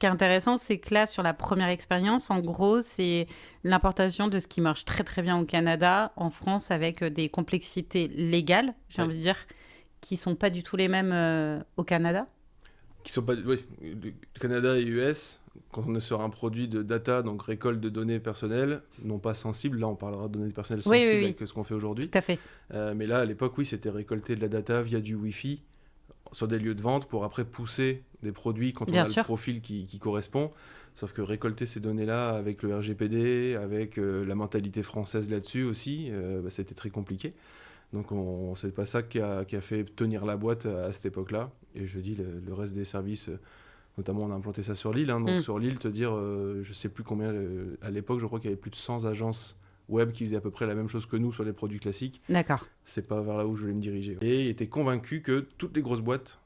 qui est intéressant, c'est que là, sur la première expérience, en gros, c'est l'importation de ce qui marche très très bien au Canada, en France, avec des complexités légales, j'ai Oui. envie de dire, qui sont pas du tout les mêmes au Canada. Qui sont pas, oui, le Canada et US, quand on est sur un produit de data, donc récolte de données personnelles, non pas sensibles, là on parlera de données personnelles Oui, oui, sensibles oui, avec ce qu'on fait aujourd'hui, tout à fait. mais là à l'époque oui c'était récolter de la data via du Wi-Fi sur des lieux de vente pour après pousser des produits quand on Bien a le sûr. profil qui correspond, sauf que récolter ces données-là avec le RGPD, avec la mentalité française là-dessus aussi, c'était très compliqué. Donc c'est pas ça qui a fait tenir la boîte à cette époque-là. Et je dis le reste des services, notamment on a implanté ça sur l'île. Hein, donc Mm. sur l'île, te dire, je sais plus combien, à l'époque je crois qu'il y avait plus de 100 agences web qui faisaient à peu près la même chose que nous sur les produits classiques. D'accord. C'est pas vers là où je voulais me diriger. Et il était convaincu que toutes les grosses boîtes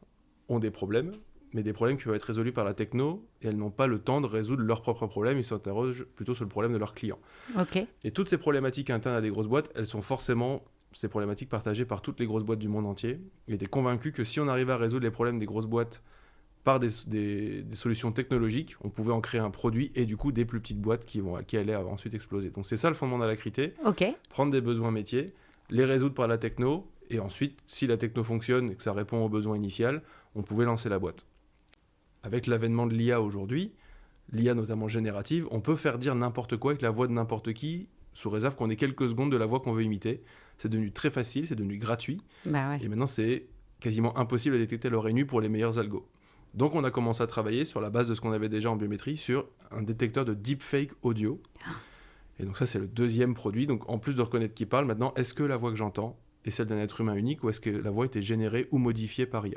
ont des problèmes, mais des problèmes qui peuvent être résolus par la techno, et elles n'ont pas le temps de résoudre leurs propres problèmes, ils s'interrogent plutôt sur le problème de leurs clients. Ok. Et toutes ces problématiques internes à des grosses boîtes, elles sont forcément ces problématiques partagées par toutes les grosses boîtes du monde entier. Il était convaincu que si on arrivait à résoudre les problèmes des grosses boîtes par des solutions technologiques, on pouvait en créer un produit et du coup des plus petites boîtes qui allaient ensuite exploser. Donc c'est ça le fondement d'Alacrité, Ok. prendre des besoins métiers, les résoudre par la techno, et ensuite, si la techno fonctionne et que ça répond aux besoins initiaux, on pouvait lancer la boîte. Avec l'avènement de l'IA aujourd'hui, l'IA notamment générative, on peut faire dire n'importe quoi avec la voix de n'importe qui, sous réserve qu'on ait quelques secondes de la voix qu'on veut imiter. C'est devenu très facile, c'est devenu gratuit, Bah ouais. et maintenant c'est quasiment impossible à détecter l'oreille nue pour les meilleurs algos. Donc on a commencé à travailler sur la base de ce qu'on avait déjà en biométrie sur un détecteur de deepfake audio. Et donc ça c'est le deuxième produit. Donc en plus de reconnaître qui parle, maintenant est-ce que la voix que j'entends est celle d'un être humain unique ou est-ce que la voix était générée ou modifiée par IA ?